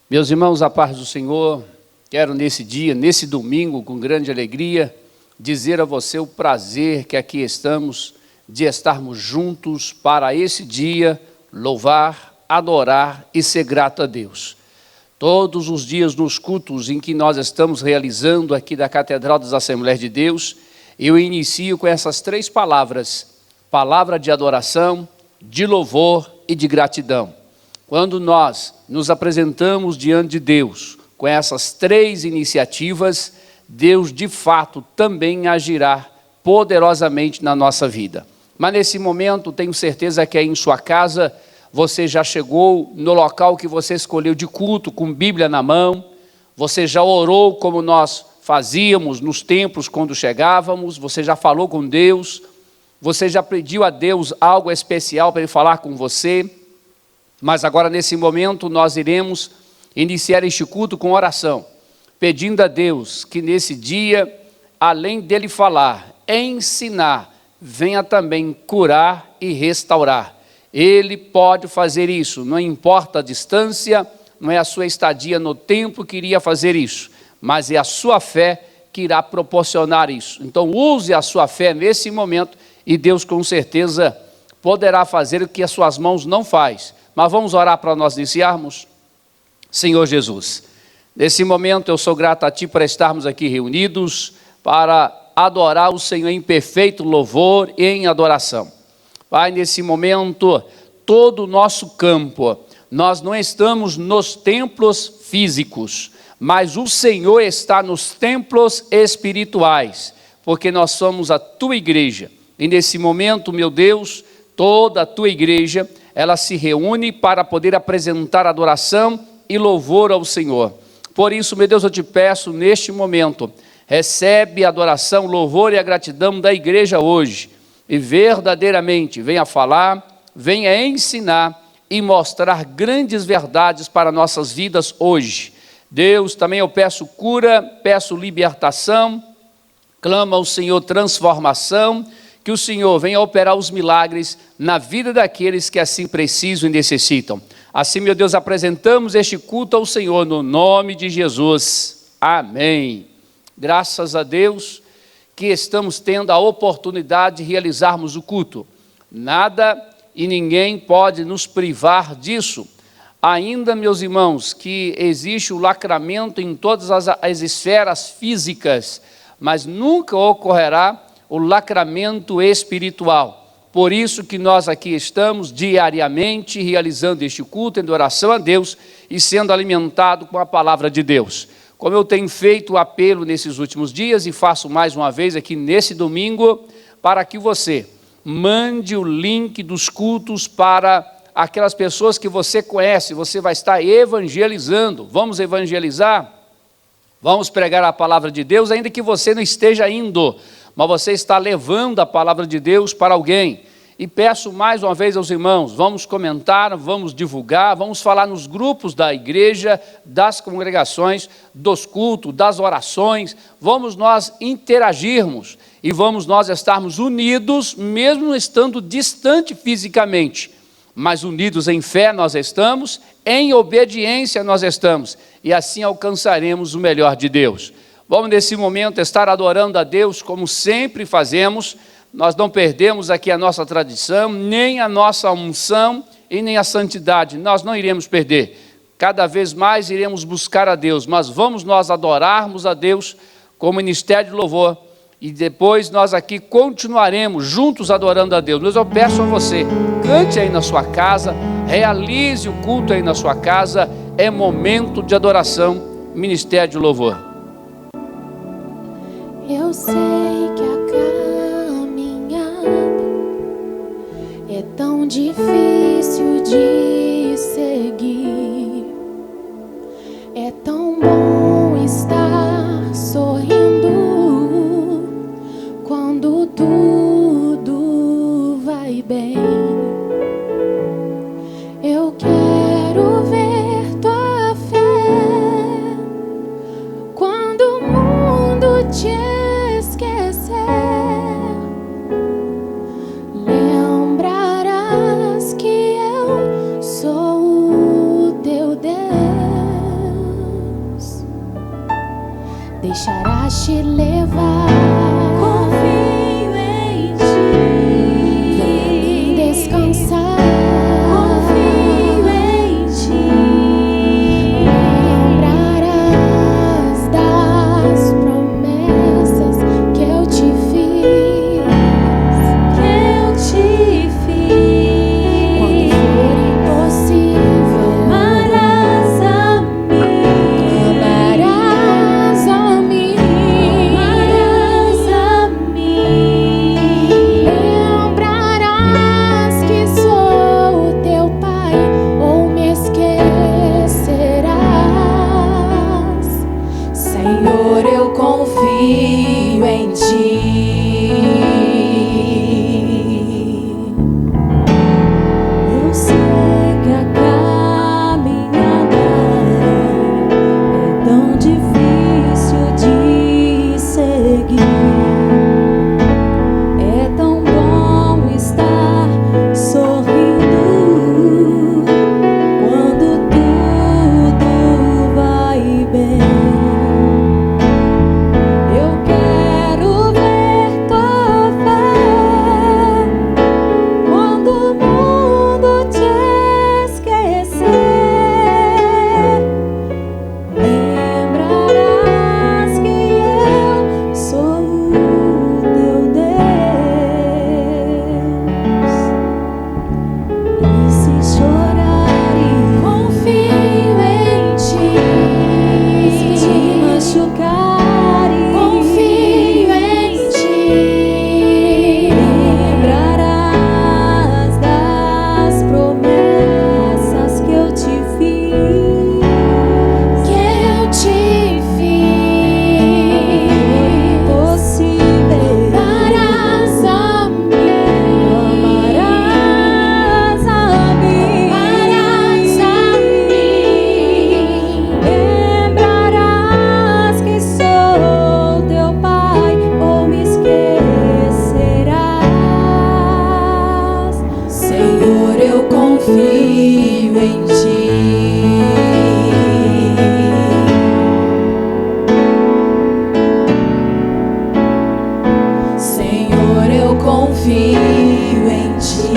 Meus irmãos, a paz do Senhor, quero nesse dia, nesse domingo, com grande alegria, dizer a você o prazer que aqui estamos, de estarmos juntos para esse dia, louvar, adorar e ser grato a Deus. Todos os dias nos cultos em que nós estamos realizando aqui da Catedral das Assembleias de Deus, eu inicio com essas três palavras, palavra de adoração, de louvor e de gratidão. Quando nós nos apresentamos diante de Deus com essas três iniciativas, Deus de fato também agirá poderosamente na nossa vida. Mas nesse momento, tenho certeza que aí em sua casa, você já chegou no local que você escolheu de culto, com Bíblia na mão, você já orou como nós fazíamos nos templos quando chegávamos, você já falou com Deus, você já pediu a Deus algo especial para Ele falar com você. Mas agora, nesse momento, nós iremos iniciar este culto com oração, pedindo a Deus que nesse dia, além dEle falar, ensinar, venha também curar e restaurar. Ele pode fazer isso, não importa a distância, não é a sua estadia no templo que iria fazer isso, mas é a sua fé que irá proporcionar isso. Então use a sua fé nesse momento e Deus com certeza poderá fazer o que as suas mãos não fazem. Mas vamos orar para nós iniciarmos? Senhor Jesus, nesse momento eu sou grato a Ti por estarmos aqui reunidos para adorar o Senhor em perfeito louvor e em adoração. Pai, nesse momento, todo o nosso campo, nós não estamos nos templos físicos, mas o Senhor está nos templos espirituais, porque nós somos a Tua igreja. E nesse momento, meu Deus, toda a Tua igreja, ela se reúne para poder apresentar adoração e louvor ao Senhor. Por isso, meu Deus, eu te peço neste momento, recebe a adoração, louvor e a gratidão da igreja hoje, e verdadeiramente venha falar, venha ensinar e mostrar grandes verdades para nossas vidas hoje. Deus, também eu peço cura, peço libertação, clamo ao Senhor transformação, que o Senhor venha operar os milagres na vida daqueles que assim precisam e necessitam. Assim, meu Deus, apresentamos este culto ao Senhor no nome de Jesus. Amém. Graças a Deus que estamos tendo a oportunidade de realizarmos o culto. Nada e ninguém pode nos privar disso. Ainda, meus irmãos, que existe o lacramento em todas as esferas físicas, mas nunca ocorrerá o lacramento espiritual. Por isso que nós aqui estamos diariamente realizando este culto em adoração a Deus e sendo alimentado com a palavra de Deus. Como eu tenho feito o apelo nesses últimos dias e faço mais uma vez aqui nesse domingo, para que você mande o link dos cultos para aquelas pessoas que você conhece, você vai estar evangelizando. Vamos evangelizar? Vamos pregar a palavra de Deus, ainda que você não esteja indo, mas você está levando a palavra de Deus para alguém. E peço mais uma vez aos irmãos, vamos comentar, vamos divulgar, vamos falar nos grupos da igreja, das congregações, dos cultos, das orações, vamos nós interagirmos e vamos nós estarmos unidos, mesmo estando distante fisicamente, mas unidos em fé nós estamos, em obediência nós estamos, e assim alcançaremos o melhor de Deus. Vamos nesse momento estar adorando a Deus como sempre fazemos. Nós não perdemos aqui a nossa tradição, nem a nossa unção e nem a santidade. Nós não iremos perder. Cada vez mais iremos buscar a Deus, mas vamos nós adorarmos a Deus com o ministério de louvor. E depois nós aqui continuaremos juntos adorando a Deus. Mas eu peço a você, cante aí na sua casa, realize o culto aí na sua casa. É momento de adoração, ministério de louvor. Eu sei que a caminhada é tão difícil de seguir. É tão bom estar sorrindo quando tudo vai bem. Eu quero ver tua fé quando o mundo te esquecer. Lembrarás que eu sou deixarás te levar. Confio em ti. Vem descansar. Confio em ti. Lembrarás das promessas que eu te fiz. Quando for impossível, Amarás a mim. amarás a mim. Amarás a mim. Lembrarás que sou teu pai, ou me esquecerás. Senhor, eu confio em ti. Eu sei que a caminhada é tão difícil de seguir. É tão bom estar sorrindo quando tudo vai bem. Eu quero ver tua fé quando o mundo te esquecer. Lembrarás que eu sou o teu Deus. E se chorares, Confio em se te ti. machucares, Confio em ti. lembrarás das promessas que eu te fiz. Que eu te fiz. Impossível, Amarás a mim. amarás a mim. Amarás a mim. Lembrarás que sou teu pai, ou me esquecerás. Senhor, eu confio em ti. Senhor, eu confio em ti.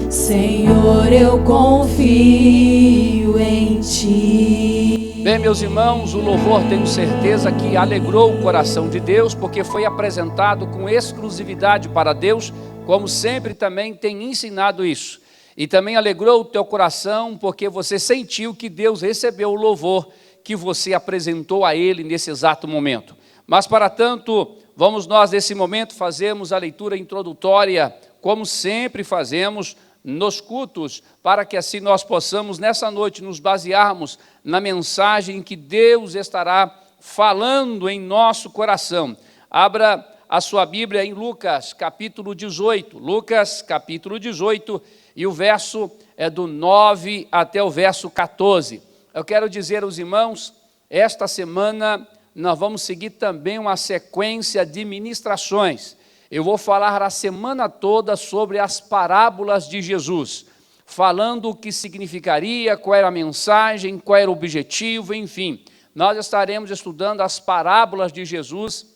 Senhor, eu confio em ti. Bem, meus irmãos, o louvor tenho certeza que alegrou o coração de Deus, porque foi apresentado com exclusividade para Deus, como sempre também tem ensinado isso. E também alegrou o teu coração, porque você sentiu que Deus recebeu o louvor que você apresentou a Ele nesse exato momento. Mas para tanto, vamos nós nesse momento fazermos a leitura introdutória, como sempre fazemos nos cultos, para que assim nós possamos nessa noite nos basearmos na mensagem que Deus estará falando em nosso coração. Abra a sua Bíblia em Lucas capítulo 18, Lucas capítulo 18, e o verso é do 9 até o verso 14. Eu quero dizer aos irmãos, esta semana nós vamos seguir também uma sequência de ministrações. Eu vou falar a semana toda sobre as parábolas de Jesus, falando o que significaria, qual era a mensagem, qual era o objetivo, enfim. Nós estaremos estudando as parábolas de Jesus,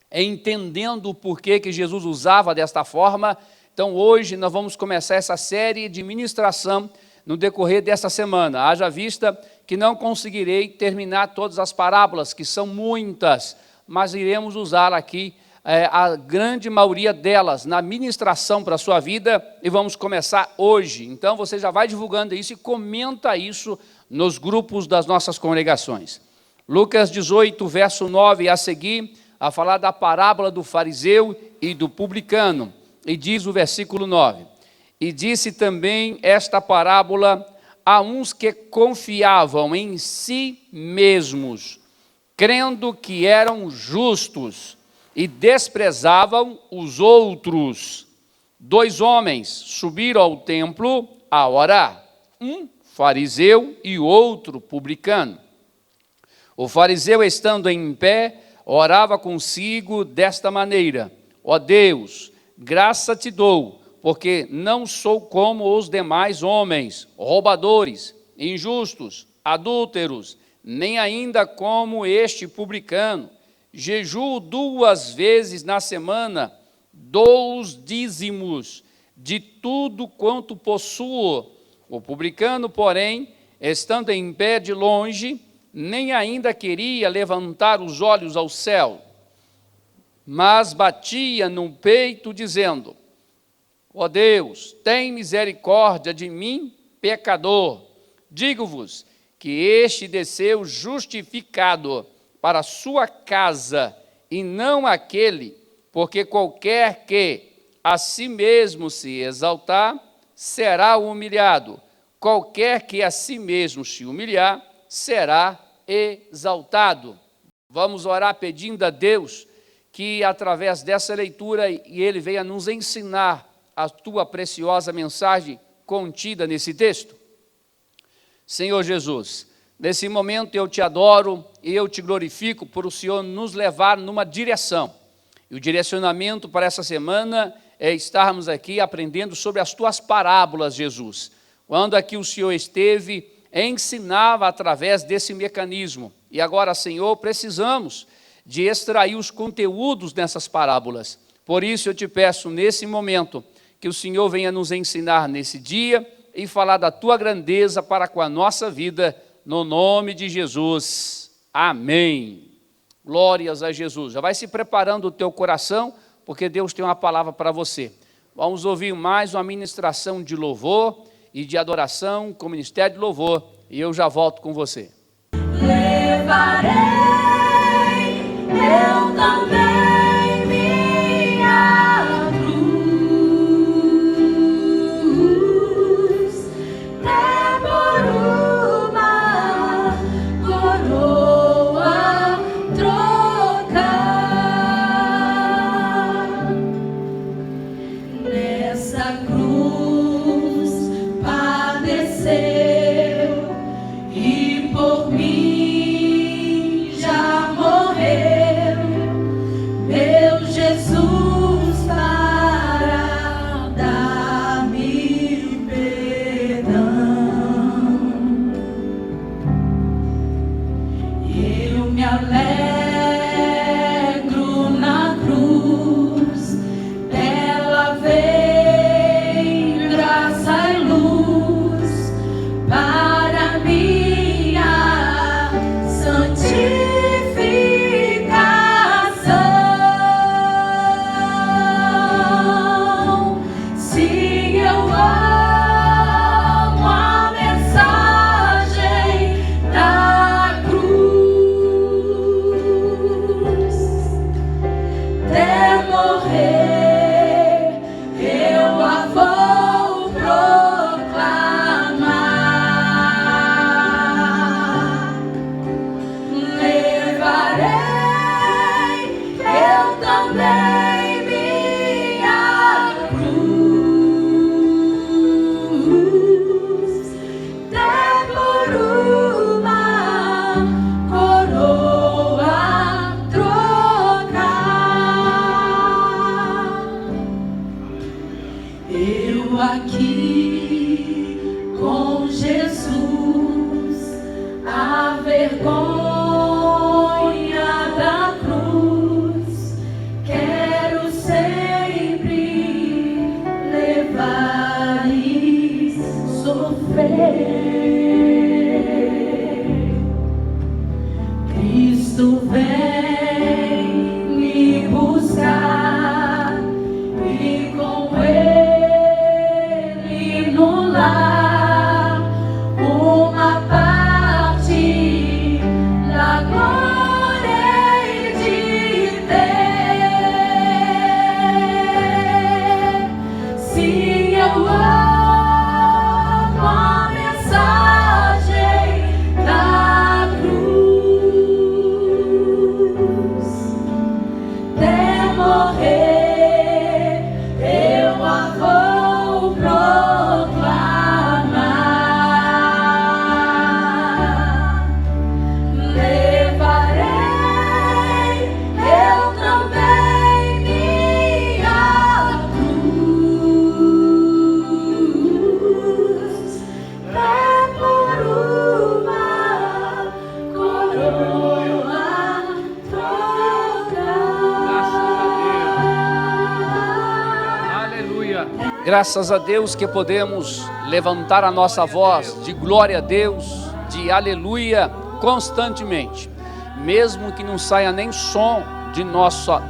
entendendo o porquê que Jesus usava desta forma. Então hoje nós vamos começar essa série de ministração no decorrer desta semana. Haja vista que não conseguirei terminar todas as parábolas, que são muitas, mas iremos usar aqui a grande maioria delas na ministração para a sua vida, e vamos começar hoje. Então você já vai divulgando isso e comenta isso nos grupos das nossas congregações. Lucas 18, verso 9 a seguir, a falar da parábola do fariseu e do publicano, e diz o versículo 9: e disse também esta parábola a uns que confiavam em si mesmos, crendo que eram justos, e desprezavam os outros. 2 homens subiram ao templo a orar, um fariseu e outro publicano. O fariseu, estando em pé, orava consigo desta maneira: ó Deus, graça te dou, porque não sou como os demais homens, roubadores, injustos, adúlteros, nem ainda como este publicano. Jejuo 2 vezes na semana, dou os dízimos de tudo quanto possuo. O publicano, porém, estando em pé de longe, nem ainda queria levantar os olhos ao céu, mas batia no peito, dizendo: ó Deus, tem misericórdia de mim, pecador. Digo-vos que este desceu justificado para a sua casa, e não aquele, porque qualquer que a si mesmo se exaltar, será humilhado. Qualquer que a si mesmo se humilhar, será exaltado. Vamos orar pedindo a Deus que, através dessa leitura, Ele venha nos ensinar a tua preciosa mensagem contida nesse texto. Senhor Jesus, nesse momento eu te adoro e eu te glorifico por o Senhor nos levar numa direção. E o direcionamento para essa semana é estarmos aqui aprendendo sobre as tuas parábolas, Jesus. Quando aqui o Senhor esteve, ensinava através desse mecanismo. E agora, Senhor, precisamos de extrair os conteúdos dessas parábolas. Por isso eu te peço nesse momento que o Senhor venha nos ensinar nesse dia e falar da tua grandeza para com a nossa vida, no nome de Jesus. Amém. Glórias a Jesus. Já vai se preparando o teu coração, porque Deus tem uma palavra para você. Vamos ouvir mais uma ministração de louvor e de adoração com o Ministério de Louvor, e eu já volto com você. Levarei eu também minha cruz, até por uma coroa trocar. Nessa cruz padeceu e por mim já morreu, meu Jesus, para dar-me perdão. Eu me alegro na cruz, dela vem graça e luz para minha santificação. Sim, eu amo a mensagem da cruz. Até morrer eu a vou proclamar. Levarei eu também minha cruz, até por uma coroa trocar. Eu aqui com Jesus, a vergonha da cruz, quero sempre levar e sofrer. Cristo vem me buscar e com Ele Graças a Deus que podemos levantar a nossa voz de glória a Deus, de aleluia, constantemente. Mesmo que não saia nem som de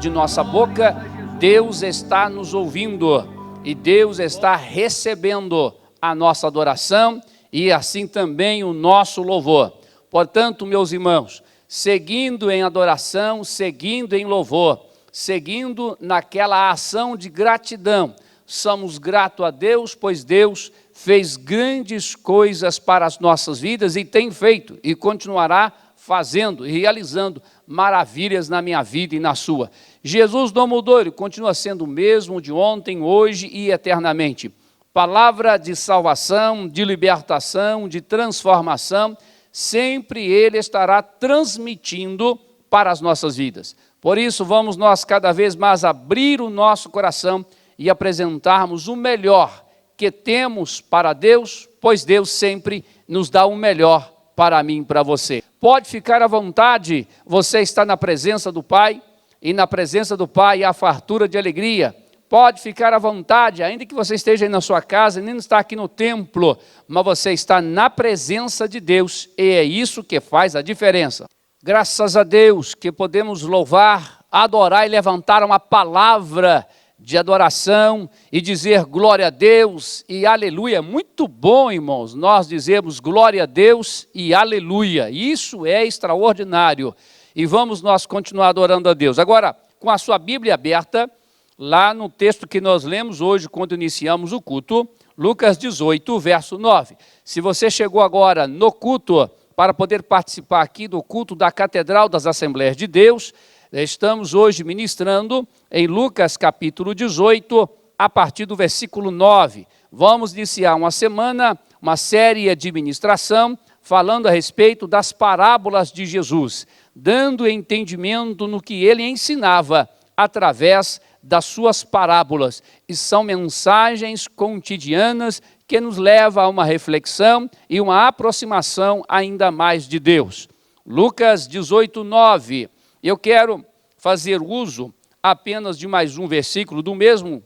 nossa boca, Deus está nos ouvindo e Deus está recebendo a nossa adoração e assim também o nosso louvor. Portanto, meus irmãos, seguindo em adoração, seguindo em louvor, seguindo naquela ação de gratidão, somos gratos a Deus, pois Deus fez grandes coisas para as nossas vidas e tem feito e continuará fazendo e realizando maravilhas na minha vida e na sua. Jesus não mudou, ele continua sendo o mesmo de ontem, hoje e eternamente. Palavra de salvação, de libertação, de transformação, sempre ele estará transmitindo para as nossas vidas. Por isso, vamos nós cada vez mais abrir o nosso coração e apresentarmos o melhor que temos para Deus, pois Deus sempre nos dá o melhor para mim e para você. Pode ficar à vontade, você está na presença do Pai, e na presença do Pai há fartura de alegria. Pode ficar à vontade, ainda que você esteja aí na sua casa, nem está aqui no templo, mas você está na presença de Deus, e é isso que faz a diferença. Graças a Deus que podemos louvar, adorar e levantar uma palavra de adoração e dizer glória a Deus e aleluia. Muito bom, irmãos, nós dizemos glória a Deus e aleluia. Isso é extraordinário. E vamos nós continuar adorando a Deus. Agora, com a sua Bíblia aberta, lá no texto que nós lemos hoje, quando iniciamos o culto, Lucas 18, verso 9. Se você chegou agora no culto, para poder participar aqui do culto da Catedral das Assembleias de Deus, estamos hoje ministrando em Lucas capítulo 18, a partir do versículo 9. Vamos iniciar uma semana, uma série de ministração, falando a respeito das parábolas de Jesus, dando entendimento no que ele ensinava através das suas parábolas. E são mensagens cotidianas que nos levam a uma reflexão e uma aproximação ainda mais de Deus. Lucas 18, 9. Eu quero fazer uso apenas de mais um versículo do mesmo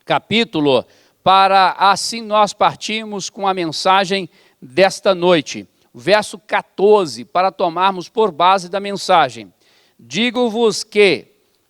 capítulo, para assim nós partirmos com a mensagem desta noite. Verso 14, para tomarmos por base da mensagem. Digo-vos que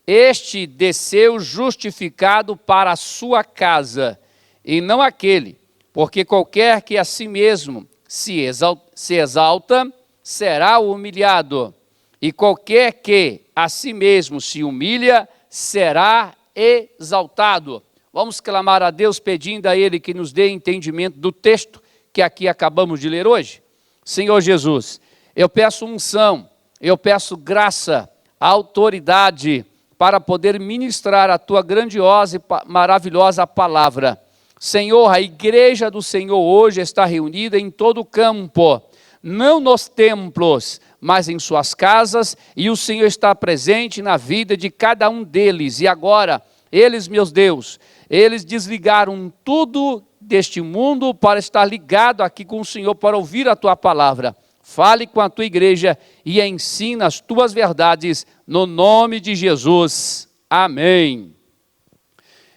este desceu justificado para a sua casa, e não aquele, porque qualquer que a si mesmo se exalta, será humilhado. E qualquer que a si mesmo se humilha, será exaltado. Vamos clamar a Deus pedindo a Ele que nos dê entendimento do texto que aqui acabamos de ler hoje. Senhor Jesus, eu peço unção, eu peço graça, autoridade para poder ministrar a Tua grandiosa e maravilhosa palavra. Senhor, a igreja do Senhor hoje está reunida em todo o campo, não nos templos, mas em suas casas, e o Senhor está presente na vida de cada um deles. E agora, eles, meus Deus, eles desligaram tudo deste mundo para estar ligado aqui com o Senhor, para ouvir a Tua palavra. Fale com a Tua igreja e ensina as Tuas verdades, no nome de Jesus. Amém.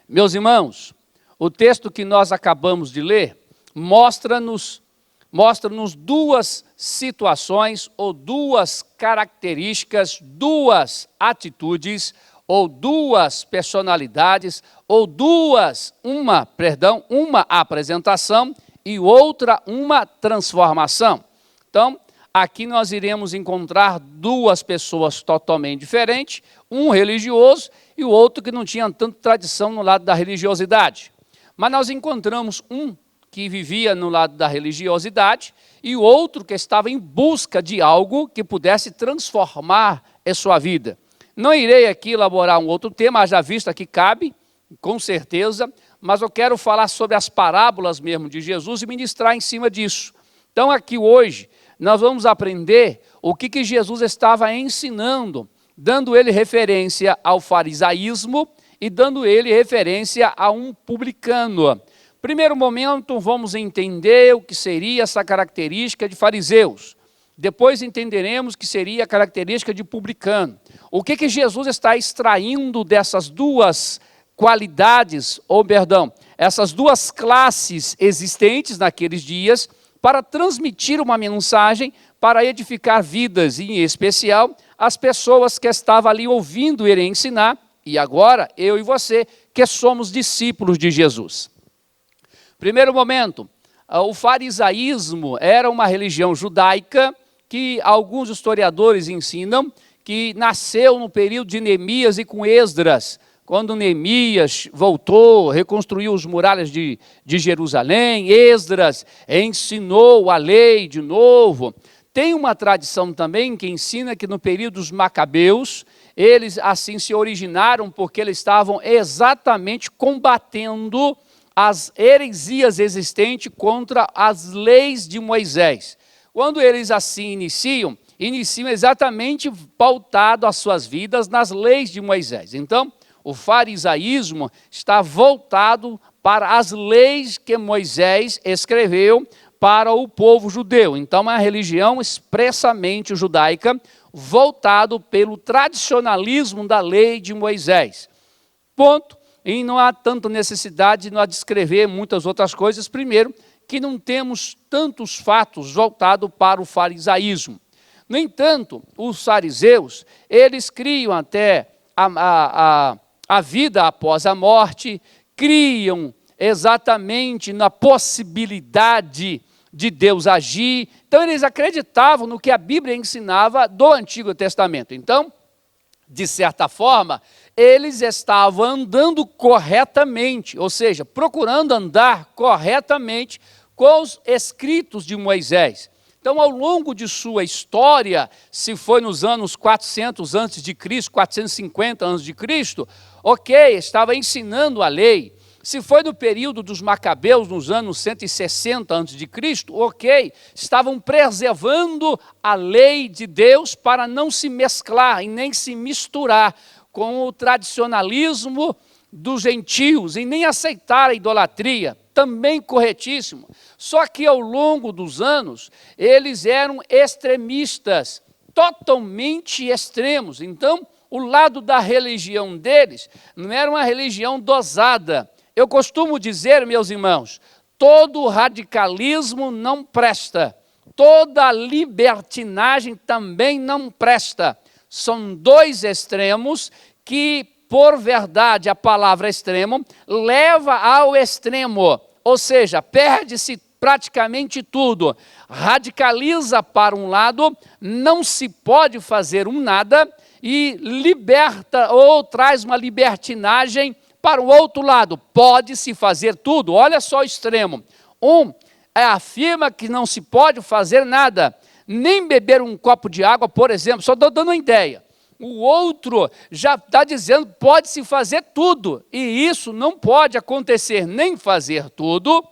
Meus irmãos, o texto que nós acabamos de ler mostra-nos duas situações ou duas características, duas atitudes ou duas personalidades ou uma apresentação e outra uma transformação. Então, aqui nós iremos encontrar duas pessoas totalmente diferentes, um religioso e o outro que não tinha tanta tradição no lado da religiosidade. Mas nós encontramos um que vivia no lado da religiosidade e o outro que estava em busca de algo que pudesse transformar a sua vida. Não irei aqui elaborar um outro tema, já visto aqui cabe, com certeza, mas eu quero falar sobre as parábolas mesmo de Jesus e ministrar em cima disso. Então aqui hoje nós vamos aprender o que Jesus estava ensinando, dando ele referência ao farisaísmo e dando ele referência a um publicano. Primeiro momento, vamos entender o que seria essa característica de fariseus. Depois entenderemos que seria a característica de publicano. O que Jesus está extraindo dessas duas qualidades, essas duas classes existentes naqueles dias para transmitir uma mensagem para edificar vidas, em especial as pessoas que estavam ali ouvindo ele ensinar, e agora eu e você que somos discípulos de Jesus. Primeiro momento, o farisaísmo era uma religião judaica que alguns historiadores ensinam que nasceu no período de Neemias e com Esdras, quando Neemias voltou, reconstruiu as muralhas de Jerusalém, Esdras ensinou a lei de novo. Tem uma tradição também que ensina que no período dos Macabeus, eles assim se originaram porque eles estavam exatamente combatendo as heresias existentes contra as leis de Moisés. Quando eles assim iniciam exatamente pautado as suas vidas nas leis de Moisés. Então, o farisaísmo está voltado para as leis que Moisés escreveu para o povo judeu. Então, é uma religião expressamente judaica, voltado pelo tradicionalismo da lei de Moisés. Ponto. E não há tanta necessidade de nós descrever muitas outras coisas. Primeiro, que não temos tantos fatos voltados para o farisaísmo. No entanto, os fariseus, eles criam até a vida após a morte, criam exatamente na possibilidade de Deus agir. Então, eles acreditavam no que a Bíblia ensinava do Antigo Testamento. Então, de certa forma, eles estavam andando corretamente, ou seja, procurando andar corretamente com os escritos de Moisés. Então, ao longo de sua história, se foi nos anos 400 a.C., 450 a.C., ok, estava ensinando a lei. Se foi no período dos Macabeus, nos anos 160 a.C., ok, estavam preservando a lei de Deus para não se mesclar e nem se misturar com o tradicionalismo dos gentios e nem aceitar a idolatria, também corretíssimo. Só que ao longo dos anos, eles eram extremistas, totalmente extremos. Então, o lado da religião deles não era uma religião dosada. Eu costumo dizer, meus irmãos, todo radicalismo não presta, toda libertinagem também não presta. São dois extremos que, por verdade, a palavra extremo leva ao extremo, ou seja, perde-se praticamente tudo. Radicaliza para um lado, não se pode fazer um nada, e liberta ou traz uma libertinagem para o outro lado. Pode-se fazer tudo, olha só o extremo. Um afirma que não se pode fazer nada, nem beber um copo de água, por exemplo, só estou dando uma ideia. O outro já está dizendo que pode-se fazer tudo, e isso não pode acontecer, nem fazer tudo,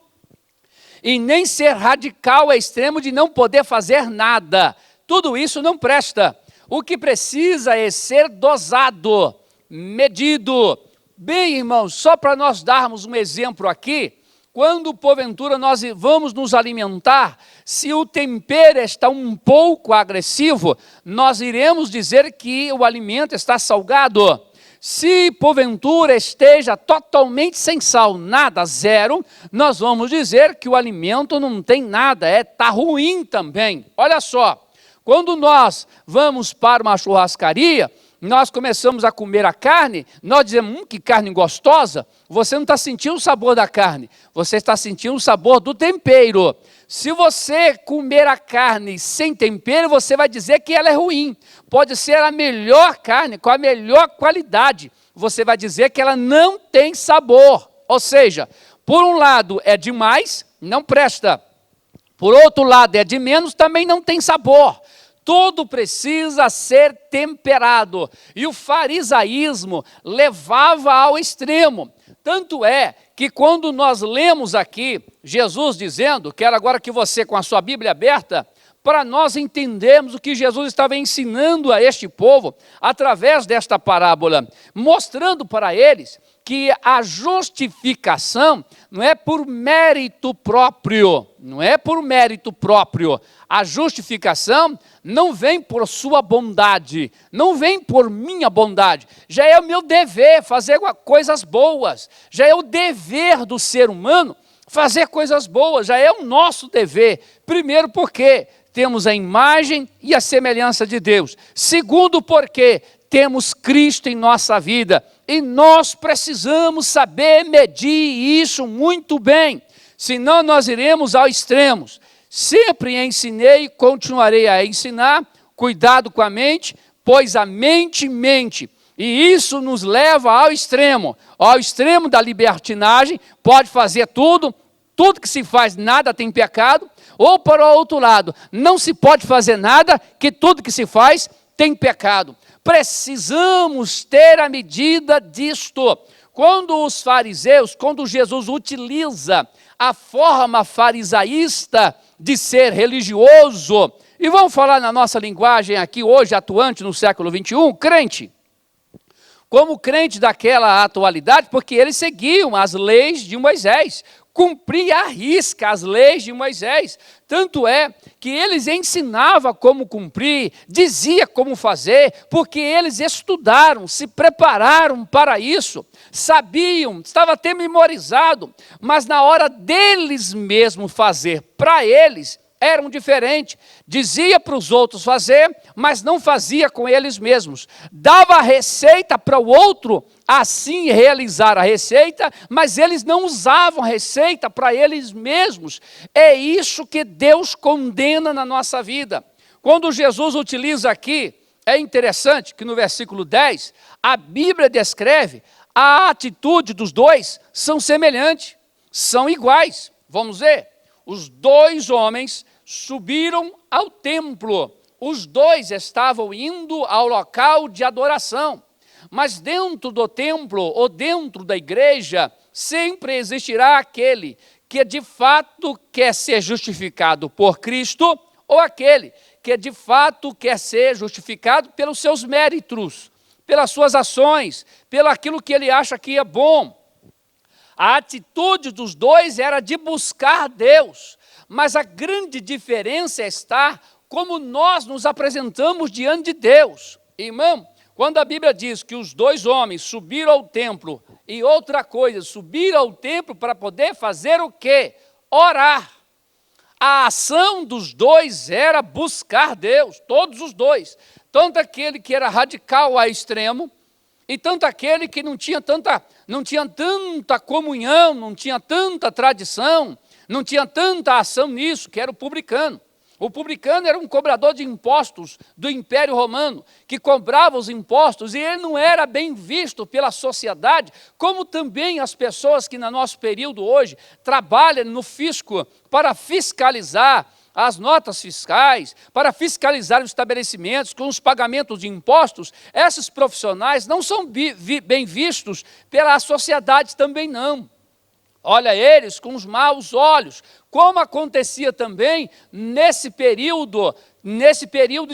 e nem ser radical a extremo de não poder fazer nada. Tudo isso não presta. O que precisa é ser dosado, medido. Bem, irmãos, só para nós darmos um exemplo aqui, quando porventura nós vamos nos alimentar, se o tempero está um pouco agressivo, nós iremos dizer que o alimento está salgado. Se porventura esteja totalmente sem sal, nada, zero, nós vamos dizer que o alimento não tem nada, está ruim também. Olha só, quando nós vamos para uma churrascaria, nós começamos a comer a carne, nós dizemos, que carne gostosa. Você não está sentindo o sabor da carne, você está sentindo o sabor do tempero. Se você comer a carne sem tempero, você vai dizer que ela é ruim. Pode ser a melhor carne, com a melhor qualidade, você vai dizer que ela não tem sabor. Ou seja, por um lado é demais, não presta. Por outro lado é de menos, também não tem sabor. Tudo precisa ser temperado. E o farisaísmo levava ao extremo. Tanto é que quando nós lemos aqui, Jesus dizendo, quero agora que você com a sua Bíblia aberta, para nós entendermos o que Jesus estava ensinando a este povo, através desta parábola, mostrando para eles que a justificação não é por mérito próprio, não é por mérito próprio. A justificação não vem por sua bondade, não vem por minha bondade. Já é o meu dever fazer coisas boas, já é o dever do ser humano fazer coisas boas, já é o nosso dever. Primeiro, porque temos a imagem e a semelhança de Deus. Segundo, porque temos Cristo em nossa vida. E nós precisamos saber medir isso muito bem. Senão nós iremos ao extremo. Sempre ensinei e continuarei a ensinar. Cuidado com a mente, pois a mente mente. E isso nos leva ao extremo da libertinagem. Pode fazer tudo que se faz, nada tem pecado. Ou para o outro lado, não se pode fazer nada, que tudo que se faz tem pecado. Precisamos ter a medida disto. Quando os fariseus, quando Jesus utiliza a forma farisaísta de ser religioso, e vamos falar na nossa linguagem aqui hoje, atuante no século 21, crente. Como crente daquela atualidade, porque eles seguiam as leis de Moisés, cumpria à risca as leis de Moisés. Tanto é que eles ensinavam como cumprir, dizia como fazer, porque eles estudaram, se prepararam para isso, sabiam, estava até memorizado, mas na hora deles mesmos fazer para eles, eram diferentes. Dizia para os outros fazer, mas não fazia com eles mesmos. Dava a receita para o outro assim realizar a receita, mas eles não usavam receita para eles mesmos. É isso que Deus condena na nossa vida. Quando Jesus utiliza aqui, é interessante que no versículo 10, a Bíblia descreve a atitude dos dois são semelhantes, são iguais. Vamos ver? Os dois homens subiram ao templo. Os dois estavam indo ao local de adoração. Mas dentro do templo ou dentro da igreja, sempre existirá aquele que de fato quer ser justificado por Cristo ou aquele que de fato quer ser justificado pelos seus méritos, pelas suas ações, pelo aquilo que ele acha que é bom. A atitude dos dois era de buscar Deus, mas a grande diferença está como nós nos apresentamos diante de Deus. Irmão, quando a Bíblia diz que os dois homens subiram ao templo, e outra coisa, subiram ao templo para poder fazer o quê? Orar. A ação dos dois era buscar Deus, todos os dois. Tanto aquele que era radical a extremo, e tanto aquele que não tinha tanta comunhão, não tinha tanta tradição, não tinha tanta ação nisso, que era o publicano. O publicano era um cobrador de impostos do Império Romano, que cobrava os impostos, e ele não era bem visto pela sociedade, como também as pessoas que no nosso período hoje trabalham no fisco para fiscalizar as notas fiscais, para fiscalizar os estabelecimentos com os pagamentos de impostos. Esses profissionais não são bem vistos pela sociedade também não. Olha eles com os maus olhos, como acontecia também nesse período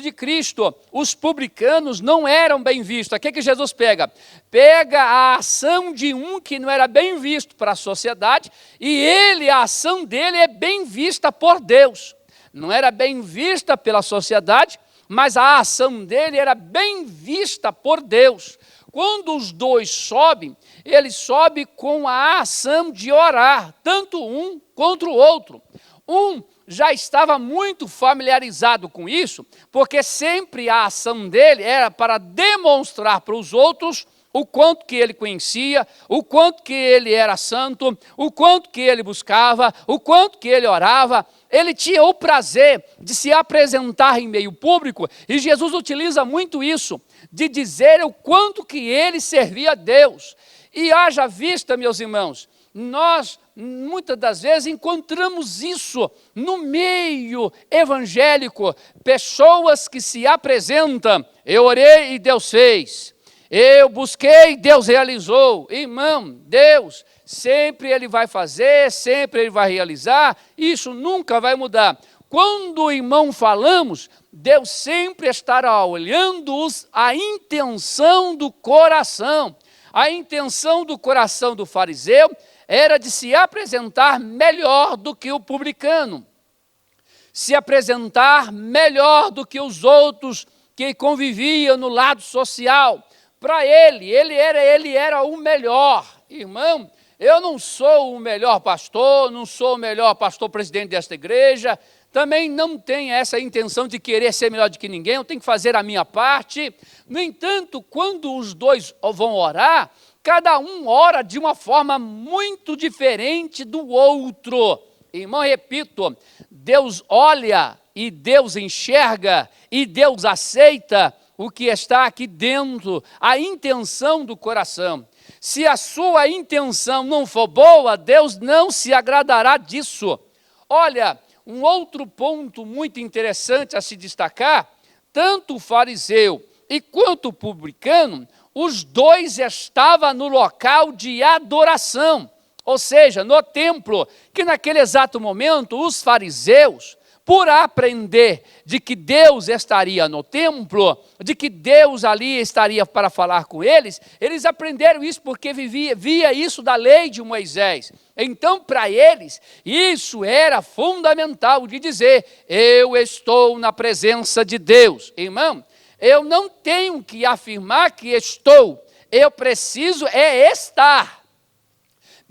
de Cristo. Os publicanos não eram bem vistos. O que Jesus pega? Pega a ação de um que não era bem visto para a sociedade, e a ação dele é bem vista por Deus. Não era bem vista pela sociedade, mas a ação dele era bem vista por Deus. Quando os dois sobem, ele sobe com a ação de orar, tanto um contra o outro. Um já estava muito familiarizado com isso, porque sempre a ação dele era para demonstrar para os outros o quanto que ele conhecia, o quanto que ele era santo, o quanto que ele buscava, o quanto que ele orava. Ele tinha o prazer de se apresentar em meio público, e Jesus utiliza muito isso, de dizer o quanto que ele servia a Deus. E haja vista, meus irmãos, nós muitas das vezes encontramos isso no meio evangélico, pessoas que se apresentam, eu orei e Deus fez, eu busquei e Deus realizou. Irmão, Deus sempre Ele vai fazer, sempre Ele vai realizar, isso nunca vai mudar. Quando, irmão, falamos, Deus sempre estará olhando a intenção do coração. A intenção do coração do fariseu era de se apresentar melhor do que o publicano, se apresentar melhor do que os outros que conviviam no lado social. Para ele era o melhor. Irmão, eu não sou o melhor pastor, não sou o melhor pastor presidente desta igreja, também não tenho essa intenção de querer ser melhor do que ninguém, eu tenho que fazer a minha parte. No entanto, quando os dois vão orar, cada um ora de uma forma muito diferente do outro. Irmão, repito, Deus olha e Deus enxerga e Deus aceita o que está aqui dentro, a intenção do coração. Se a sua intenção não for boa, Deus não se agradará disso. Olha, um outro ponto muito interessante a se destacar, tanto o fariseu e quanto o publicano, os dois estavam no local de adoração, ou seja, no templo, que naquele exato momento os fariseus, por aprender de que Deus estaria no templo, de que Deus ali estaria para falar com eles, eles aprenderam isso porque via isso da lei de Moisés. Então, para eles, isso era fundamental de dizer, eu estou na presença de Deus. Irmão, eu não tenho que afirmar que estou, eu preciso estar.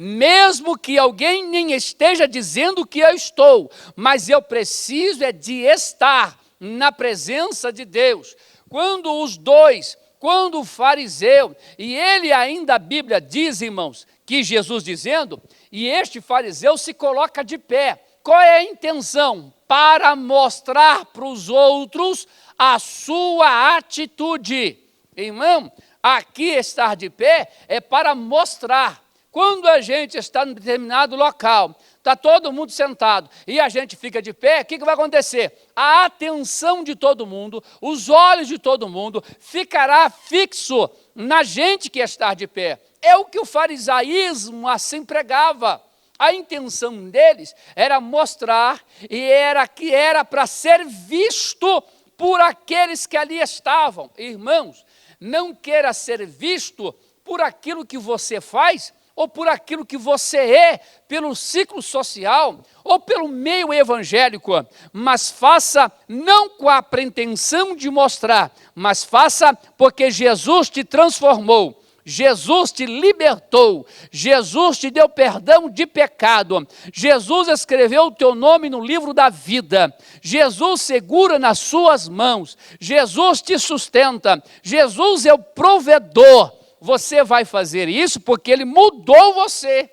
Mesmo que alguém nem esteja dizendo que eu estou, mas eu preciso de estar na presença de Deus. Quando o fariseu, e ele ainda, a Bíblia diz, irmãos, que Jesus dizendo, e este fariseu se coloca de pé. Qual é a intenção? Para mostrar para os outros a sua atitude. Irmão, aqui estar de pé é para mostrar. Quando a gente está em determinado local, está todo mundo sentado e a gente fica de pé, o que vai acontecer? A atenção de todo mundo, os olhos de todo mundo ficará fixo na gente que está de pé. É o que o farisaísmo assim pregava. A intenção deles era mostrar e era para ser visto por aqueles que ali estavam. Irmãos, não queira ser visto por aquilo que você faz, ou por aquilo que você é, pelo ciclo social, ou pelo meio evangélico, mas faça não com a pretensão de mostrar, mas faça porque Jesus te transformou, Jesus te libertou, Jesus te deu perdão de pecado, Jesus escreveu o teu nome no livro da vida, Jesus segura nas suas mãos, Jesus te sustenta, Jesus é o provedor. Você vai fazer isso porque Ele mudou você.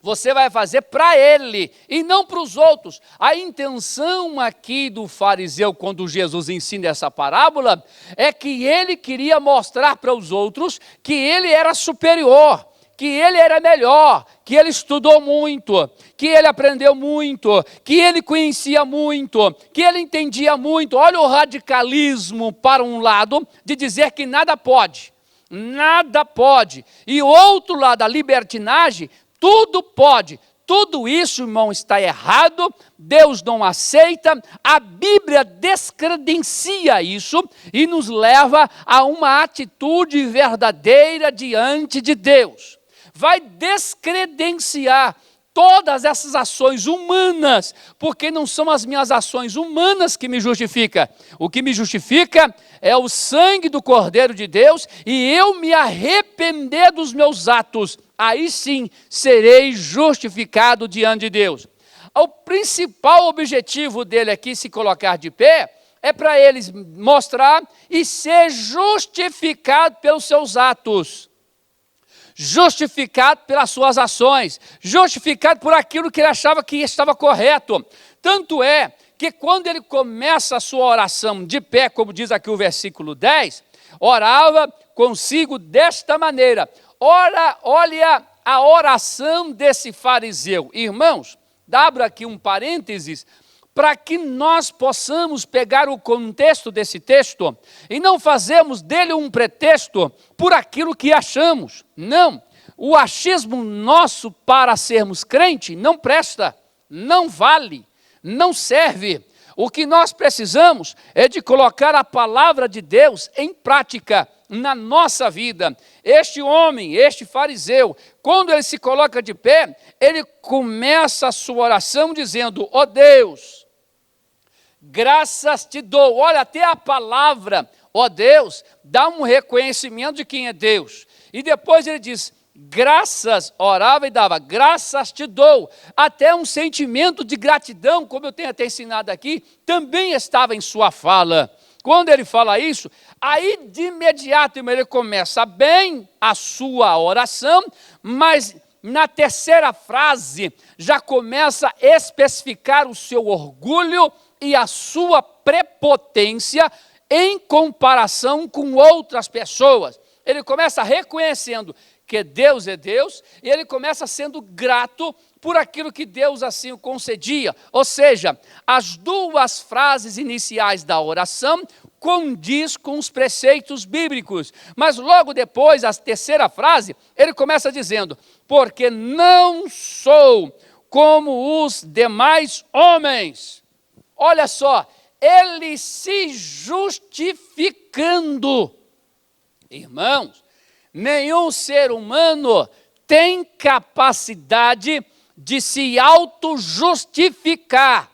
Você vai fazer para Ele e não para os outros. A intenção aqui do fariseu, quando Jesus ensina essa parábola, é que ele queria mostrar para os outros que ele era superior, que ele era melhor, que ele estudou muito, que ele aprendeu muito, que ele conhecia muito, que ele entendia muito. Olha o radicalismo para um lado de dizer que nada pode. Nada pode. E o outro lado, a libertinagem, tudo pode. Tudo isso, irmão, está errado, Deus não aceita, a Bíblia descredencia isso e nos leva a uma atitude verdadeira diante de Deus. Vai descredenciar todas essas ações humanas, porque não são as minhas ações humanas que me justificam. O que me justifica é o sangue do Cordeiro de Deus e eu me arrepender dos meus atos. Aí sim serei justificado diante de Deus. O principal objetivo dele aqui, se colocar de pé, é para eles mostrar e ser justificado pelos seus atos. Justificado pelas suas ações, justificado por aquilo que ele achava que estava correto. Tanto é que quando ele começa a sua oração de pé, como diz aqui o versículo 10, orava consigo desta maneira. Olha a oração desse fariseu. Irmãos, abro aqui um parênteses, para que nós possamos pegar o contexto desse texto e não fazermos dele um pretexto por aquilo que achamos. Não, o achismo nosso para sermos crente não presta, não vale, não serve. O que nós precisamos é de colocar a palavra de Deus em prática na nossa vida. Este homem, este fariseu, quando ele se coloca de pé, ele começa a sua oração dizendo: ó Deus, graças te dou. Olha, até a palavra, ó Deus, dá um reconhecimento de quem é Deus. E depois ele diz: graças, orava e dava, graças te dou. Até um sentimento de gratidão, como eu tenho até ensinado aqui, também estava em sua fala. Quando ele fala isso, aí de imediato ele começa bem a sua oração, mas na terceira frase já começa a especificar o seu orgulho e a sua prepotência em comparação com outras pessoas. Ele começa reconhecendo que Deus é Deus, e ele começa sendo grato por aquilo que Deus assim o concedia. Ou seja, as duas frases iniciais da oração condiz com os preceitos bíblicos. Mas logo depois, a terceira frase, ele começa dizendo: porque não sou como os demais homens. Olha só, ele se justificando. Irmãos, nenhum ser humano tem capacidade de se auto-justificar.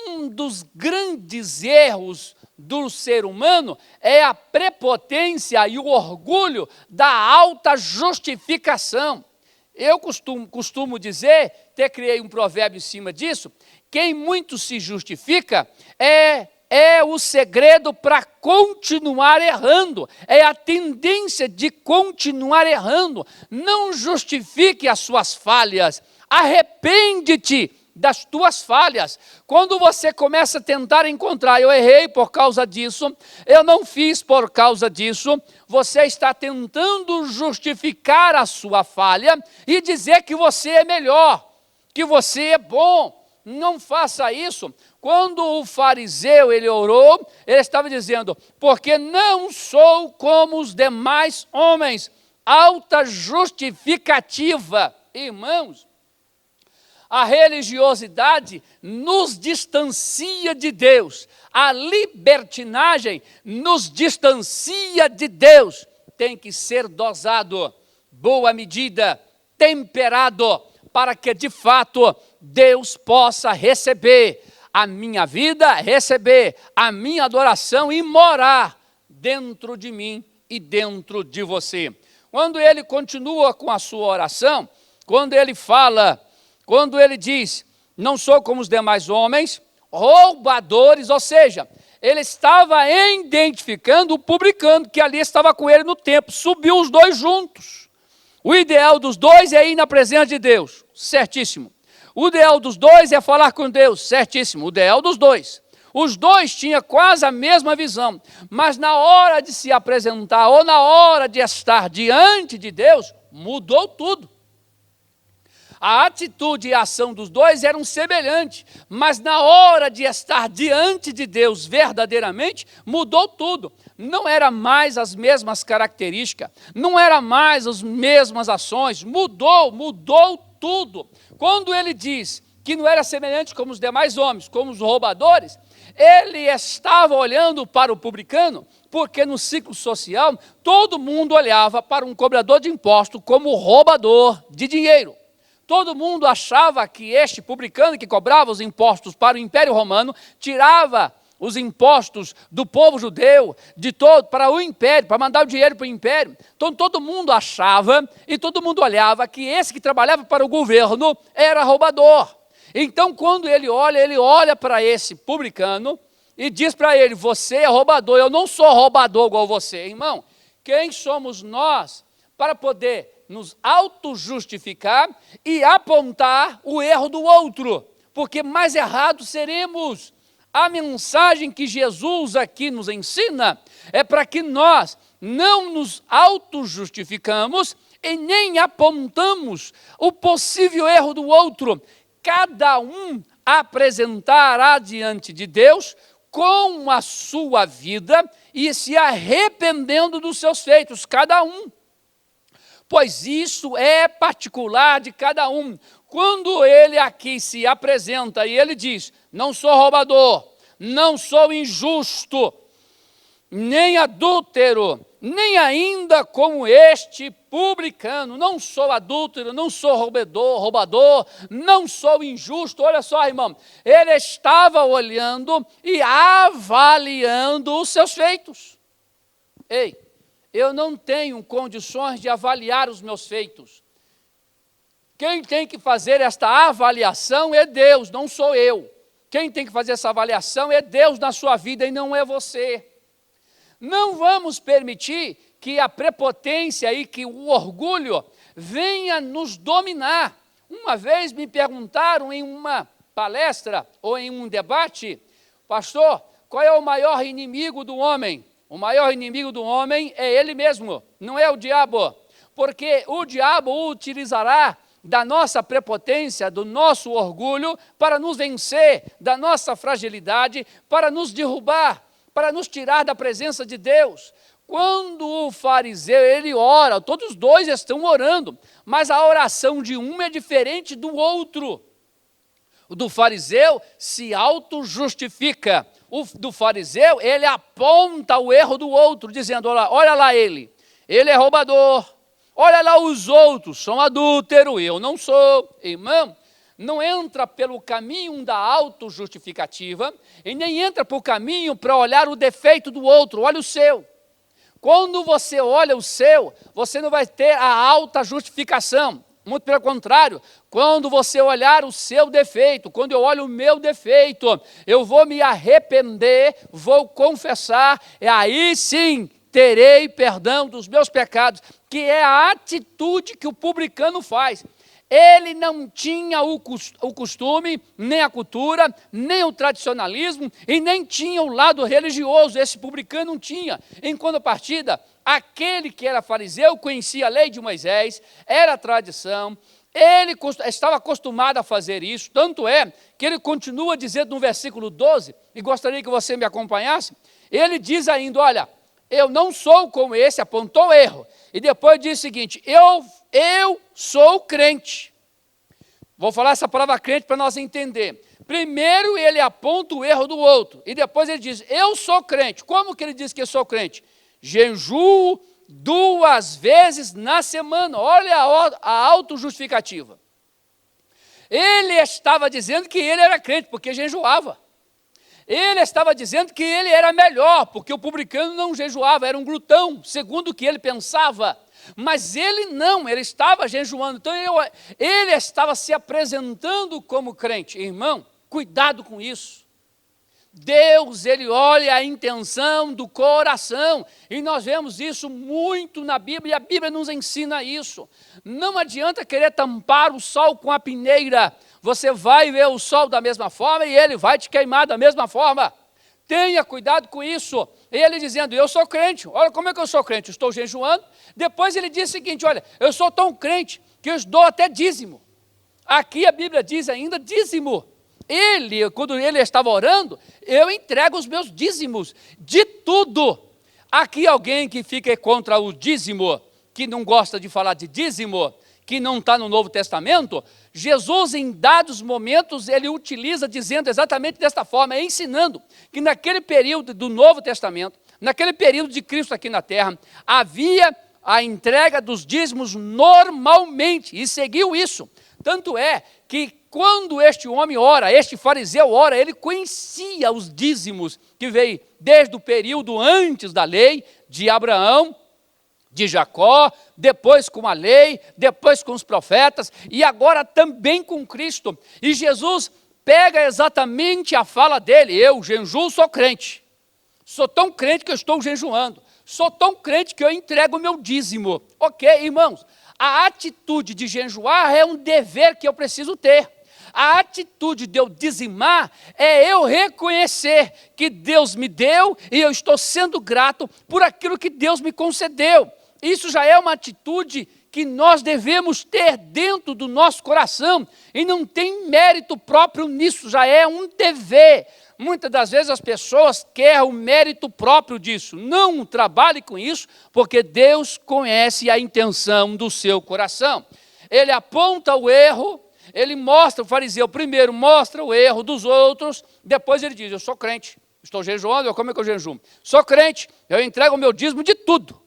Um dos grandes erros do ser humano é a prepotência e o orgulho da alta justificação. Eu costumo dizer, até criei um provérbio em cima disso: quem muito se justifica é o segredo para continuar errando, é a tendência de continuar errando. Não justifique as suas falhas, arrepende-te das tuas falhas. Quando você começa a tentar encontrar: eu errei por causa disso, eu não fiz por causa disso, você está tentando justificar a sua falha e dizer que você é melhor, que você é bom. Não faça isso. Quando o fariseu ele orou, ele estava dizendo: porque não sou como os demais homens. Alta justificativa. Irmãos, a religiosidade nos distancia de Deus. A libertinagem nos distancia de Deus. Tem que ser dosado, boa medida, temperado, para que de fato Deus possa receber a minha vida, receber a minha adoração e morar dentro de mim e dentro de você. Quando ele continua com a sua oração, quando ele fala, quando ele diz: não sou como os demais homens, roubadores, ou seja, ele estava identificando o publicano que ali estava com ele no templo, subiu os dois juntos. O ideal dos dois é ir na presença de Deus, certíssimo. O ideal dos dois é falar com Deus, certíssimo. O ideal dos dois. Os dois tinham quase a mesma visão, mas na hora de se apresentar ou na hora de estar diante de Deus, mudou tudo. A atitude e a ação dos dois eram semelhantes, mas na hora de estar diante de Deus verdadeiramente, mudou tudo. Não era mais as mesmas características, não era mais as mesmas ações, mudou tudo. Quando ele diz que não era semelhante como os demais homens, como os roubadores, ele estava olhando para o publicano, porque no ciclo social, todo mundo olhava para um cobrador de imposto como roubador de dinheiro. Todo mundo achava que este publicano que cobrava os impostos para o Império Romano, tirava os impostos do povo judeu, de todo, para o Império, para mandar o dinheiro para o Império. Então todo mundo achava e todo mundo olhava que esse que trabalhava para o governo era roubador. Então quando ele olha para esse publicano e diz para ele: você é roubador, eu não sou roubador igual você. Irmão, quem somos nós para poder nos auto-justificar e apontar o erro do outro? Porque mais errados seremos. A mensagem que Jesus aqui nos ensina é para que nós não nos auto-justificamos e nem apontamos o possível erro do outro. Cada um apresentará diante de Deus com a sua vida e se arrependendo dos seus feitos, cada um. Pois isso é particular de cada um. Quando ele aqui se apresenta e ele diz: não sou roubador, não sou injusto, nem adúltero, nem ainda como este publicano. Não sou adúltero, não sou roubador, não sou injusto. Olha só, irmão, ele estava olhando e avaliando os seus feitos. Ei, eu não tenho condições de avaliar os meus feitos. Quem tem que fazer esta avaliação é Deus, não sou eu. Quem tem que fazer essa avaliação é Deus na sua vida e não é você. Não vamos permitir que a prepotência e que o orgulho venha nos dominar. Uma vez me perguntaram em uma palestra ou em um debate, pastor, qual é o maior inimigo do homem? O maior inimigo do homem é ele mesmo, não é o diabo, porque o diabo utilizará da nossa prepotência, do nosso orgulho, para nos vencer, da nossa fragilidade, para nos derrubar, para nos tirar da presença de Deus. Quando o fariseu, ele ora, todos os dois estão orando, mas a oração de um é diferente do outro. O do fariseu se auto-justifica. O do fariseu, ele aponta o erro do outro, dizendo, olha lá ele é roubador, olha lá os outros, são adúlteros, eu não sou. Irmão, não entra pelo caminho da auto-justificativa e nem entra pelo caminho para olhar o defeito do outro, olha o seu. Quando você olha o seu, você não vai ter a alta justificação. Muito pelo contrário, quando você olhar o seu defeito, quando eu olho o meu defeito, eu vou me arrepender, vou confessar, e aí sim terei perdão dos meus pecados, que é a atitude que o publicano faz. Ele não tinha o costume, nem a cultura, nem o tradicionalismo, e nem tinha o lado religioso, esse publicano não tinha. Em contrapartida, aquele que era fariseu conhecia a lei de Moisés, era a tradição, ele estava acostumado a fazer isso, tanto é que ele continua dizendo no versículo 12, e gostaria que você me acompanhasse, ele diz ainda, olha, eu não sou como esse, apontou o erro, e depois diz o seguinte, eu sou crente. Vou falar essa palavra crente para nós entender. Primeiro ele aponta o erro do outro, e depois ele diz, eu sou crente. Como que ele diz que eu sou crente? Jejuo 2 vezes na semana. Olha a autojustificativa. Ele estava dizendo que ele era crente, porque jejuava. Ele estava dizendo que ele era melhor, porque o publicano não jejuava, era um glutão, segundo o que ele pensava. Mas ele não, ele estava jejuando. Então ele estava se apresentando como crente. Irmão, cuidado com isso. Deus, ele olha a intenção do coração, e nós vemos isso muito na Bíblia, e a Bíblia nos ensina isso. Não adianta querer tampar o sol com a peneira, você vai ver o sol da mesma forma, e ele vai te queimar da mesma forma. Tenha cuidado com isso. Ele dizendo, eu sou crente, olha como é que eu sou crente, estou jejuando. Depois ele diz o seguinte, olha, eu sou tão crente, que eu dou até dízimo. Aqui a Bíblia diz ainda dízimo. Quando ele estava orando, eu entrego os meus dízimos, de tudo. Aqui alguém que fica contra o dízimo, que não gosta de falar de dízimo, que não está no Novo Testamento, Jesus em dados momentos, ele utiliza dizendo exatamente desta forma, ensinando que naquele período do Novo Testamento, naquele período de Cristo aqui na terra, havia a entrega dos dízimos normalmente, e seguiu isso. Tanto é que quando este homem ora, este fariseu ora, ele conhecia os dízimos que veio desde o período antes da lei de Abraão, de Jacó, depois com a lei, depois com os profetas, e agora também com Cristo. E Jesus pega exatamente a fala dele, eu jejuo, sou crente. Sou tão crente que eu estou jejuando. Sou tão crente que eu entrego o meu dízimo. Ok, irmãos? A atitude de jejuar é um dever que eu preciso ter. A atitude de eu dizimar é eu reconhecer que Deus me deu e eu estou sendo grato por aquilo que Deus me concedeu. Isso já é uma atitude que nós devemos ter dentro do nosso coração e não tem mérito próprio nisso, já é um dever. Muitas das vezes as pessoas querem o mérito próprio disso. Não trabalhe com isso, porque Deus conhece a intenção do seu coração. Ele aponta o erro, Ele mostra, o fariseu primeiro mostra o erro dos outros, depois ele diz, eu sou crente, estou jejuando, como é que eu jejuo? Sou crente, eu entrego o meu dízimo de tudo,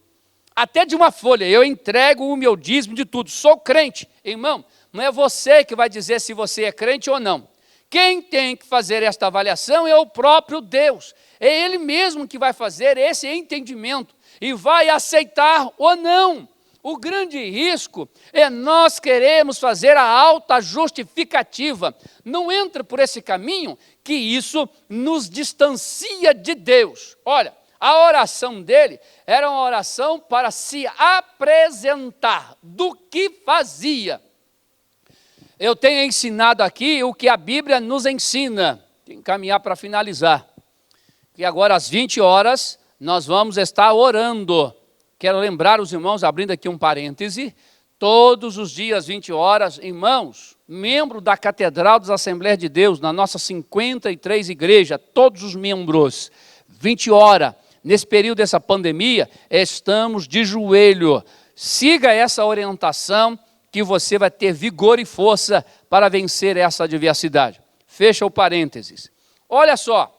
até de uma folha, eu entrego o meu dízimo de tudo, sou crente. Irmão, não é você que vai dizer se você é crente ou não. Quem tem que fazer esta avaliação é o próprio Deus. É Ele mesmo que vai fazer esse entendimento e vai aceitar ou não. O grande risco é nós queremos fazer a alta justificativa. Não entra por esse caminho que isso nos distancia de Deus. Olha, a oração dele era uma oração para se apresentar do que fazia. Eu tenho ensinado aqui o que a Bíblia nos ensina. Tem que caminhar para finalizar. E agora às 20 horas nós vamos estar orando. Quero lembrar os irmãos, abrindo aqui um parêntese, todos os dias, 20 horas, irmãos, membro da Catedral das Assembleias de Deus, na nossa 53 igreja, todos os membros, 20 horas, nesse período dessa pandemia, estamos de joelho. Siga essa orientação, que você vai ter vigor e força para vencer essa adversidade. Fecha o parênteses. Olha só.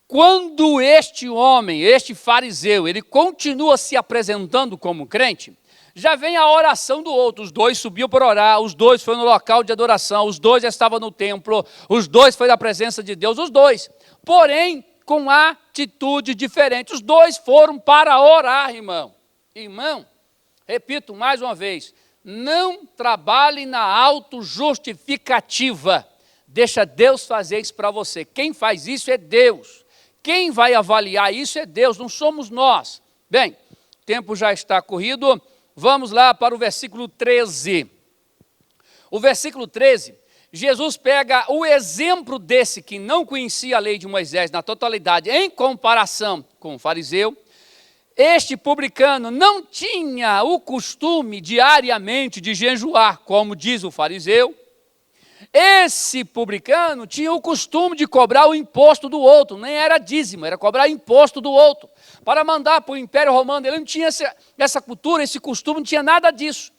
Quando este homem, este fariseu, ele continua se apresentando como crente, já vem a oração do outro. Os dois subiu para orar, os dois foram no local de adoração, os dois estavam no templo, os dois foram na presença de Deus, os dois. Porém, com atitude diferente. Os dois foram para orar, irmão. Irmão, repito mais uma vez, não trabalhe na autojustificativa. Deixa Deus fazer isso para você. Quem faz isso é Deus. Quem vai avaliar isso é Deus, não somos nós. Bem, o tempo já está corrido, vamos lá para o versículo 13. O versículo 13, Jesus pega o exemplo desse que não conhecia a lei de Moisés na totalidade, em comparação com o fariseu. Este publicano não tinha o costume diariamente de jejuar, como diz o fariseu. Esse publicano tinha o costume de cobrar o imposto do outro, nem era dízimo, era cobrar imposto do outro, para mandar para o Império Romano. Ele não tinha essa cultura, esse costume, não tinha nada disso.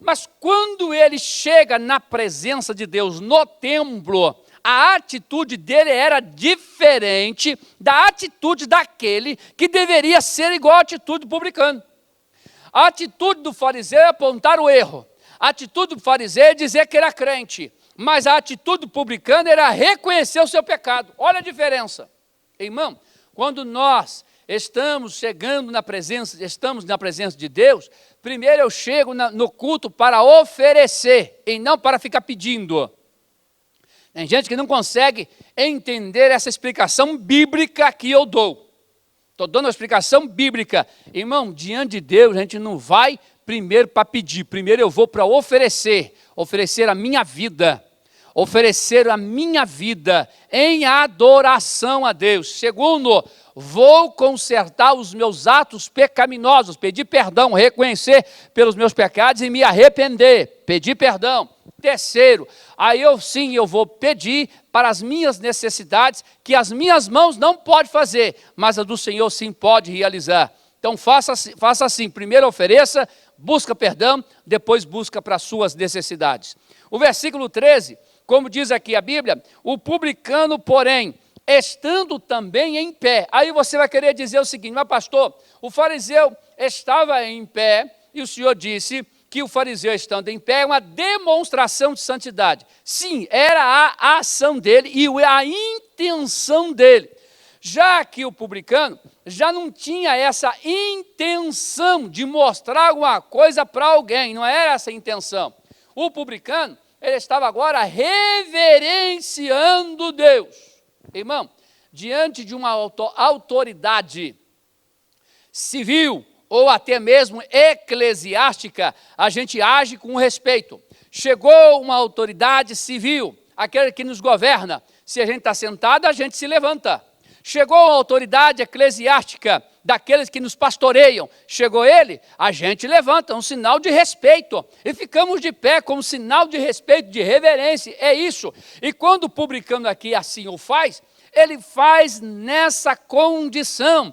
Mas quando ele chega na presença de Deus, no templo, a atitude dele era diferente da atitude daquele que deveria ser igual à atitude do publicano. A atitude do fariseu é apontar o erro, a atitude do fariseu é dizer que era crente. Mas a atitude do publicano era reconhecer o seu pecado. Olha a diferença. Irmão, quando nós estamos na presença de Deus, primeiro eu chego no culto para oferecer, e não para ficar pedindo. Tem gente que não consegue entender essa explicação bíblica que eu dou. Estou dando uma explicação bíblica. Irmão, diante de Deus a gente não vai primeiro para pedir. Primeiro eu vou para oferecer a minha vida. Oferecer a minha vida em adoração a Deus. Segundo, vou consertar os meus atos pecaminosos, pedir perdão, reconhecer pelos meus pecados e me arrepender, pedir perdão. Terceiro, aí eu vou pedir para as minhas necessidades, que as minhas mãos não podem fazer, mas a do Senhor sim pode realizar. Então faça assim, primeiro ofereça, busca perdão, depois busca para as suas necessidades. O versículo 13, como diz aqui a Bíblia, o publicano, porém, estando também em pé. Aí você vai querer dizer o seguinte, mas pastor, o fariseu estava em pé, e o Senhor disse que o fariseu estando em pé é uma demonstração de santidade. Sim, era a ação dele e a intenção dele. Já que o publicano já não tinha essa intenção de mostrar alguma coisa para alguém, não era essa a intenção. O publicano, ele estava agora reverenciando Deus. Irmão, diante de uma autoridade civil ou até mesmo eclesiástica, a gente age com respeito. Chegou uma autoridade civil, aquele que nos governa, se a gente está sentado, a gente se levanta. Chegou a autoridade eclesiástica, daqueles que nos pastoreiam, chegou ele, a gente levanta, um sinal de respeito, e ficamos de pé como sinal de respeito, de reverência, é isso. E quando o publicano aqui assim o faz, ele faz nessa condição,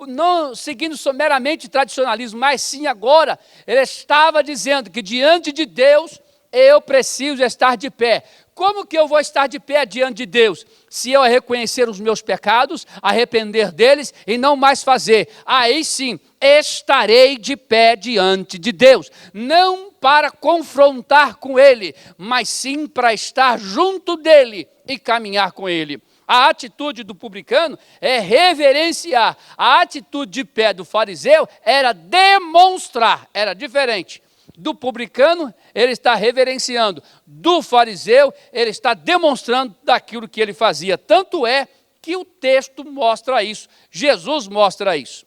não seguindo meramente tradicionalismo, mas sim agora, ele estava dizendo que diante de Deus, eu preciso estar de pé. Como que eu vou estar de pé diante de Deus? Se eu reconhecer os meus pecados, arrepender deles e não mais fazer. Aí sim, estarei de pé diante de Deus. Não para confrontar com Ele, mas sim para estar junto dEle e caminhar com Ele. A atitude do publicano é reverenciar. A atitude de pé do fariseu era demonstrar, era diferente. Do publicano, ele está reverenciando. Do fariseu, ele está demonstrando daquilo que ele fazia. Tanto é que o texto mostra isso. Jesus mostra isso.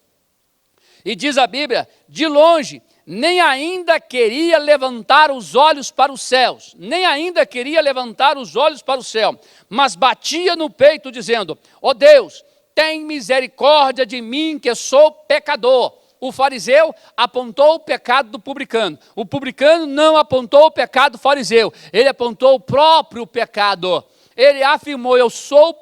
E diz a Bíblia, de longe, nem ainda queria levantar os olhos para os céus. Nem ainda queria levantar os olhos para o céu. Mas batia no peito dizendo, ó Deus, tem misericórdia de mim que sou pecador. O fariseu apontou o pecado do publicano. O publicano não apontou o pecado do fariseu. Ele apontou o próprio pecado. Ele afirmou, eu sou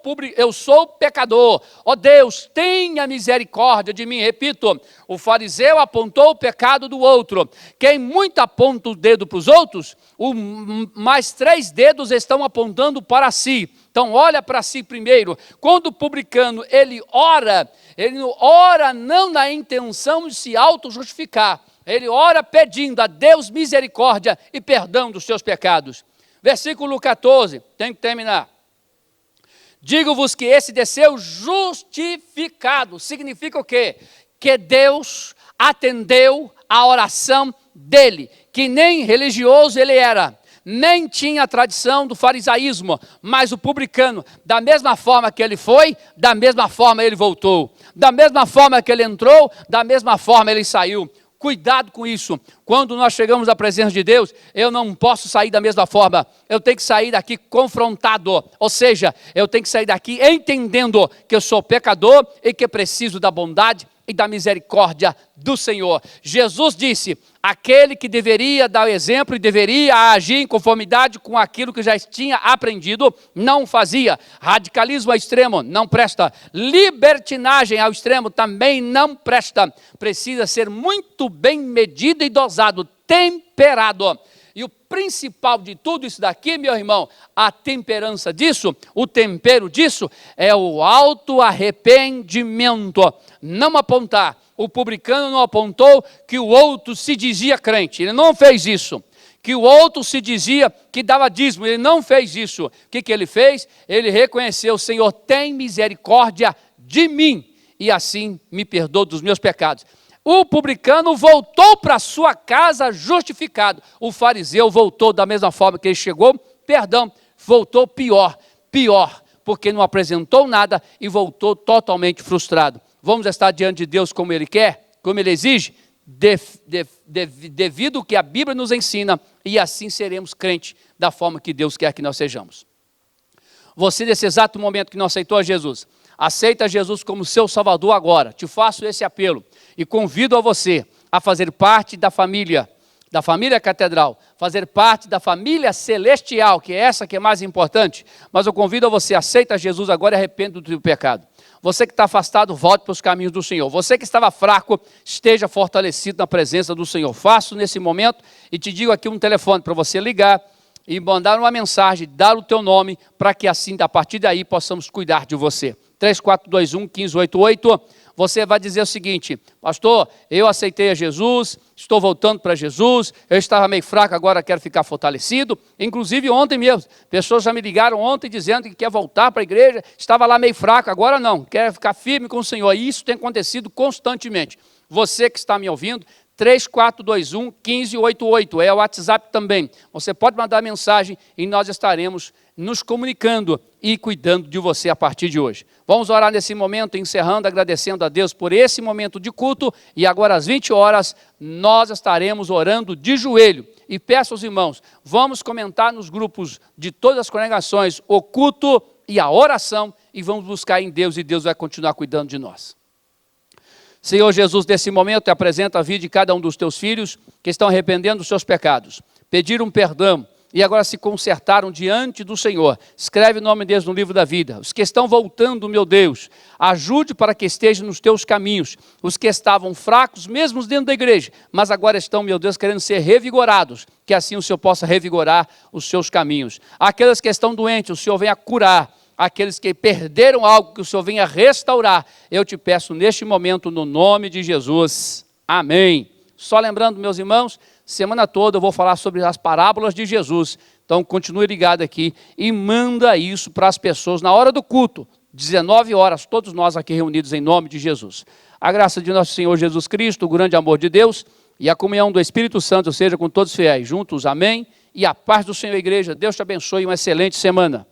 pecador. Ó Deus, tenha misericórdia de mim. Repito, o fariseu apontou o pecado do outro. Quem muito aponta o dedo para os outros, mais 3 dedos estão apontando para si. Então olha para si primeiro. Quando o publicano ele ora não na intenção de se auto-justificar. Ele ora pedindo a Deus misericórdia e perdão dos seus pecados. Versículo 14, tem que terminar. Digo-vos que esse desceu justificado. Significa o quê? Que Deus atendeu a oração dele, que nem religioso ele era, nem tinha a tradição do farisaísmo, mas o publicano, da mesma forma que ele foi, da mesma forma ele voltou. Da mesma forma que ele entrou, da mesma forma ele saiu. Cuidado com isso. Quando nós chegamos à presença de Deus, eu não posso sair da mesma forma. Eu tenho que sair daqui confrontado. Ou seja, eu tenho que sair daqui entendendo que eu sou pecador e que preciso da bondade e da misericórdia do Senhor. Jesus disse, aquele que deveria dar o exemplo e deveria agir em conformidade com aquilo que já tinha aprendido, não fazia. Radicalismo ao extremo não presta. Libertinagem ao extremo também não presta. Precisa ser muito bem medido e dosado, temperado. E o principal de tudo isso daqui, meu irmão, a temperança disso, o tempero disso, é o auto-arrependimento. Não apontar. O publicano não apontou que o outro se dizia crente. Ele não fez isso. Que o outro se dizia que dava dízimo. Ele não fez isso. O que ele fez? Ele reconheceu, Senhor, tem misericórdia de mim. E assim me perdoa dos meus pecados. O publicano voltou para sua casa justificado. O fariseu voltou da mesma forma que ele chegou, voltou pior, porque não apresentou nada e voltou totalmente frustrado. Vamos estar diante de Deus como Ele quer, como Ele exige, devido ao que a Bíblia nos ensina, e assim seremos crentes da forma que Deus quer que nós sejamos. Você, nesse exato momento que não aceitou a Jesus, aceita Jesus como seu Salvador agora. Te faço esse apelo e convido a você a fazer parte da família Catedral, fazer parte da família celestial, que é essa que é mais importante. Mas eu convido a você, aceita Jesus agora e arrependa do teu pecado. Você que está afastado, volte para os caminhos do Senhor. Você que estava fraco, esteja fortalecido na presença do Senhor. Faço nesse momento e te digo aqui um telefone para você ligar e mandar uma mensagem, dar o teu nome, para que assim, a partir daí, possamos cuidar de você. 3421-1588, você vai dizer o seguinte, pastor, eu aceitei a Jesus, estou voltando para Jesus, eu estava meio fraco, agora quero ficar fortalecido. Inclusive ontem mesmo, pessoas já me ligaram ontem dizendo que quer voltar para a igreja, estava lá meio fraco, agora não, quer ficar firme com o Senhor. E isso tem acontecido constantemente. Você que está me ouvindo, 3421-1588, é o WhatsApp também. Você pode mandar mensagem e nós estaremos nos comunicando e cuidando de você a partir de hoje. Vamos orar nesse momento, encerrando, agradecendo a Deus por esse momento de culto. E agora às 20 horas nós estaremos orando de joelho. E peço aos irmãos, vamos comentar nos grupos de todas as congregações o culto e a oração e vamos buscar em Deus e Deus vai continuar cuidando de nós. Senhor Jesus, nesse momento, te apresento a vida de cada um dos teus filhos que estão arrependendo dos seus pecados. Pediram perdão, e agora se consertaram diante do Senhor. Escreve o nome deles no livro da vida. Os que estão voltando, meu Deus, ajude para que estejam nos teus caminhos. Os que estavam fracos, mesmo dentro da igreja, mas agora estão, meu Deus, querendo ser revigorados, que assim o Senhor possa revigorar os seus caminhos. Aqueles que estão doentes, o Senhor venha curar. Aqueles que perderam algo, que o Senhor venha restaurar. Eu te peço neste momento, no nome de Jesus. Amém. Só lembrando, meus irmãos, semana toda eu vou falar sobre as parábolas de Jesus. Então continue ligado aqui e manda isso para as pessoas na hora do culto, 19 horas, todos nós aqui reunidos em nome de Jesus. A graça de nosso Senhor Jesus Cristo, o grande amor de Deus e a comunhão do Espírito Santo seja com todos os fiéis juntos. Amém. E a paz do Senhor, igreja. Deus te abençoe e uma excelente semana.